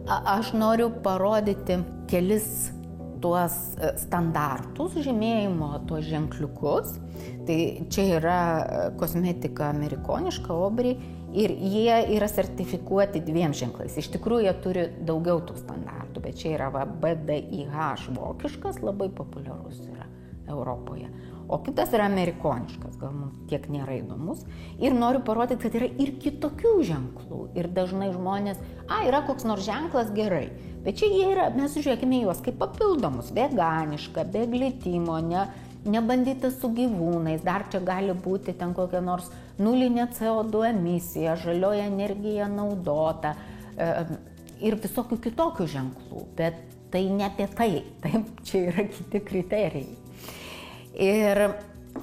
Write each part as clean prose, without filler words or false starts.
Aš noriu parodyti kelis tuos standartus žymėjimo, tuos ženkliukus. Tai čia yra kosmetika amerikoniška, Obri, ir jie yra sertifikuoti 2 ženklais. Iš tikrųjų, jie turi daugiau tų standartų, bet čia yra BDIH vokiškas, labai populiarus yra Europoje. O kitas yra amerikoniškas, gal mums tiek nėra įdomus. Ir noriu parodyti, kad yra ir kitokių ženklų. Ir dažnai žmonės, yra koks nors ženklas, gerai. Bet čia jie yra, mes žiūrėkime juos kaip papildomus, veganiška, be glitimo, nebandyta su gyvūnais, dar čia gali būti ten kokia nors nulinė CO2 emisija, žalioji energija naudota ir visokių kitokių ženklų. Bet tai ne apie tai, taip, čia yra kiti kriterijai. Ir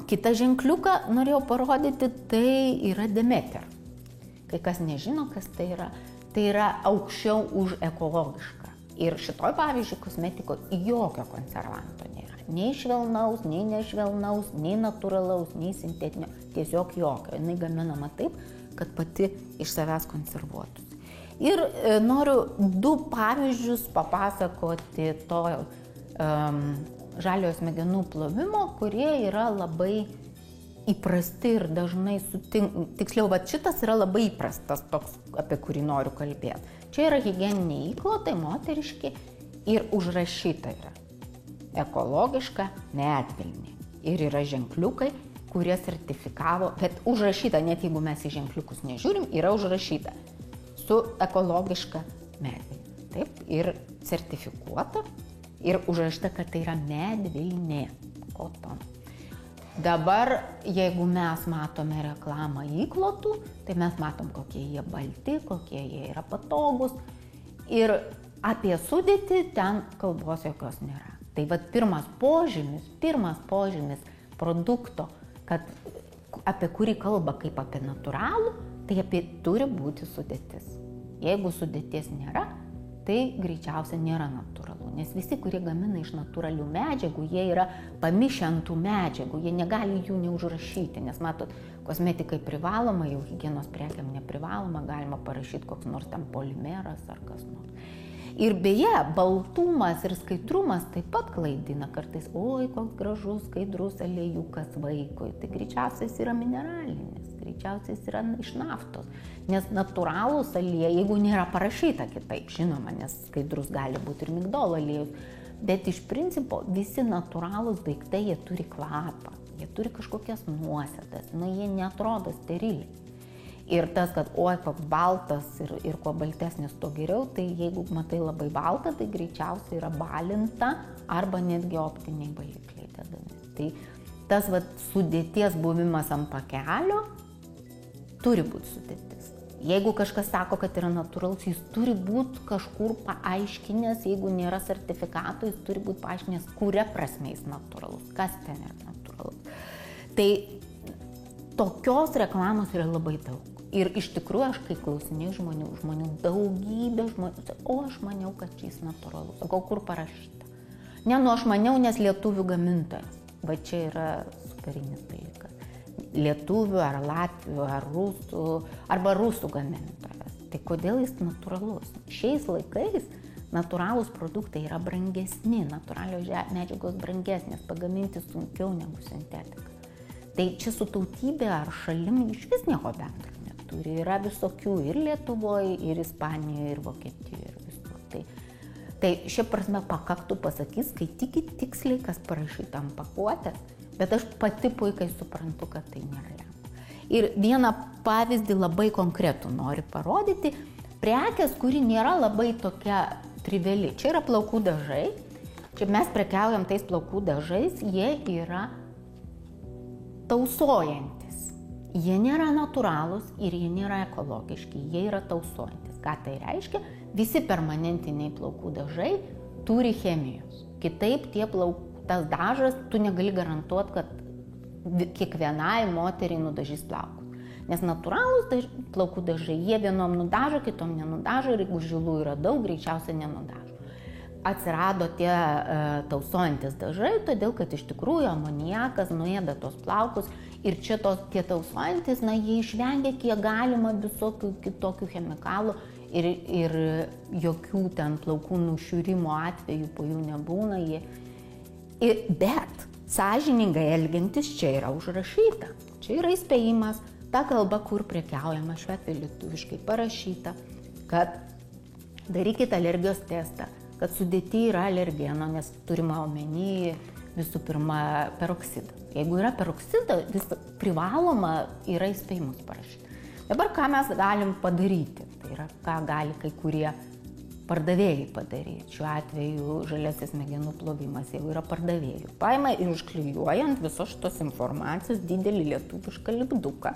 kitą ženkliuką norėjau parodyti, tai yra Demeter. Kai kas nežino, kas tai yra aukščiau už ekologišką. Ir šitoj, pavyzdžiui, kosmetikoje jokio konservanto nėra. Nei švelnaus, nei nešvelnaus, nei natūralaus, nei sintetinio. Tiesiog jokio. Jinai gaminama taip, kad pati iš savęs konservuotųsi. Ir noriu 2 pavyzdžius papasakoti to žaliojo smegenų plovimo, kurie yra labai įprasti ir dažnai tiksliau, šitas yra labai įprastas toks, apie kurį noriu kalbėti. Čia yra higieniniai įklotai, moteriški ir užrašyta yra ekologiška medvilnė. Ir yra ženkliukai, kurie sertifikavo, bet užrašyta, net jeigu mes į ženkliukus nežiūrim, yra užrašyta su ekologiška medvilnė. Taip, ir sertifikuota. Ir užrašta, kad tai yra medvilnė, koton. Dabar, jeigu mes matome reklamą įklotų, tai mes matom, kokie jie balti, kokie jie yra patogus. Ir apie sudėtį ten kalbos jokios nėra. Tai pirmas požymis produkto, apie kurį kalba kaip apie natūralų, tai turi būti sudėtis. Jeigu sudėties nėra, tai greičiausiai nėra natūralu, nes visi, kurie gamina iš natūralių medžiagų, jie yra pamišę ant tų medžiagų, jie negali jų neužrašyti, nes matot, kosmetikai privaloma, jau higienos prekiam neprivaloma, galima parašyti koks nors ten polimeras ar kas nors. Ir beje, baltumas ir skaidrumas taip pat klaidina kartais, oi, koks gražus, skaidrus aliejukas vaikui, tai greičiausiai jis yra mineralinis, greičiausiai jis yra iš naftos, nes natūralūs aliejai, jeigu nėra parašyta kitaip, žinoma, nes skaidrus gali būti ir migdolo aliejus, bet iš principo visi natūralūs daiktai, jie turi kvapą, jie turi kažkokias nuosėdas, jie neatrodo steriliai. Ir tas, kad oi, koks baltas ir kuo baltesnis, to geriau, tai jeigu matai labai baltą, tai greičiausiai yra balinta arba netgi optiniai balikliai dedami. Tai tas sudėties buvimas ant pakelio turi būti sudėtis. Jeigu kažkas sako, kad yra natūralus, jis turi būti kažkur paaiškinęs, jeigu nėra sertifikato, jis turi būti paaiškinęs, kuria prasme jis natūralus, kas ten yra natūralus. Tai tokios reklamos yra labai daug. Ir iš tikrųjų, aš kai klausinėjau žmonių, daugybė žmonių, aš maniau, kad šis natūralus. O kur parašyta? Ne, aš maniau, nes lietuvių gamintojas. Va čia yra superinis dalykas. Lietuvių ar latvių ar rusų, arba rusų gamintojas. Tai kodėl jis natūralus? Šiais laikais natūralūs produktai yra brangesni, natūralios medžiagos brangesnės, pagaminti sunkiau negu sintetika. Tai čia su tautybė ar šalim iš vis nieko bendro neturi. Yra visokių ir Lietuvoje, ir Ispanijoje, ir Vokietijoje, ir visur. Tai šia prasme pakaktų pasakys, skaitykit tiksliai, kas parašyta ant pakuotės, bet aš pati puikiai suprantu, kad tai nėra lengva. Ir vieną pavyzdį labai konkretų noriu parodyti. Prekės, kuri nėra labai tokia triviali. Čia yra plaukų dažai. Čia mes prekiaujam tais plaukų dažais, jie yra tausojantis. Jie nėra natūralūs ir jie nėra ekologiški, jie yra tausojantis. Ką tai reiškia? Visi permanentiniai plaukų dažai turi chemijos. Kitaip tas dažas, tu negali garantuoti, kad kiekvienai moteriai nudažys plaukus. Nes natūralūs plaukų dažai, jie vienom nudažo, kitom nenudažo ir jeigu žilų yra daug, greičiausiai nenudažo. Atsirado tie tausojantis dažai, todėl kad iš tikrųjų amoniakas nuėda tos plaukus ir čia tie tausojantis, jie išvengia kiek galima visokių kitokių chemikalų ir jokių ten plaukų nušiurimo atvejų po jų nebūna. Bet sąžiningai elgiantis čia yra užrašyta. Čia yra įspėjimas, ta kalba, kur prekiaujama, šiuo atveju lietuviškai parašyta, kad darykite alergijos testą, kad sudėty yra alergeno, nes turime omeny visų pirma peroksidą. Jeigu yra peroksidas, vis privaloma yra įspėjimus parašyti. Dabar ką mes galim padaryti? Tai yra, ką gali kai kurie pardavėjai padaryti. Šiuo atveju žaliasis smegenų plovimas jau yra pardavėjų. Paima ir užklijuoja ant visos šitos informacijos didelį lietuvišką lipduką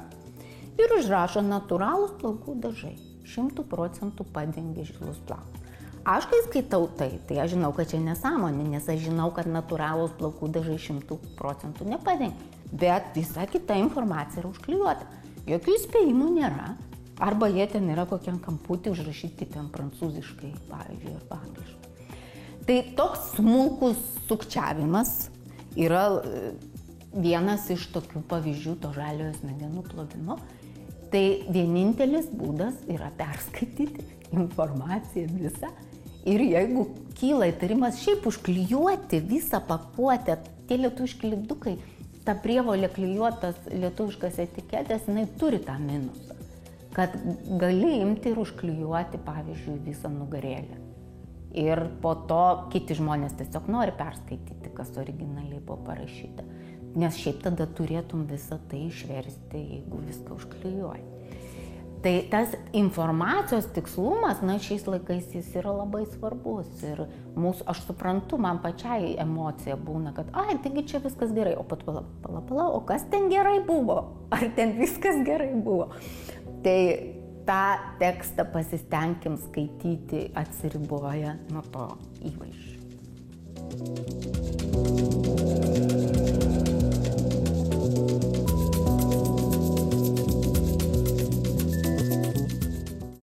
ir užrašo natūralūs plaukų dažai. 100% padengia žilus plaukus. Aš kai skaitau tai aš žinau, kad čia nesąmonė, nes aš žinau, kad natūralūs plaukų dažai 100% nepadengia. Bet visa kita informacija yra užklijuota. Jokių įspėjimų nėra. Arba jie ten yra kokiam kamputį užrašyti ten prancūziškai, pavyzdžiui, arba angliškai. Tai toks smulkus sukčiavimas yra vienas iš tokių pavyzdžių to žaliojo smegenų plovimo. Tai vienintelis būdas yra perskaityti informaciją visą. Ir jeigu kyla įtarimas šiaip užklijuoti visą pakuotę, tie lietuviški lipdukai, ta prievolė klijuotas lietuviškas etiketės, jinai turi tą minusą. Kad gali imti ir užklijuoti, pavyzdžiui, visą nugarėlę. Ir po to kiti žmonės tiesiog nori perskaityti, kas originaliai buvo parašyta. Nes šiaip tada turėtum visą tai išversti, jeigu viską užklijuoji. Tai tas informacijos tikslumas, šiais laikais jis yra labai svarbus. Ir aš suprantu, man pačiai emocija būna, kad taigi čia viskas gerai, o pat pala, o kas ten gerai buvo? Ar ten viskas gerai buvo? Tai tą tekstą pasistengim skaityti atsiriboję nuo to įvaizdžio.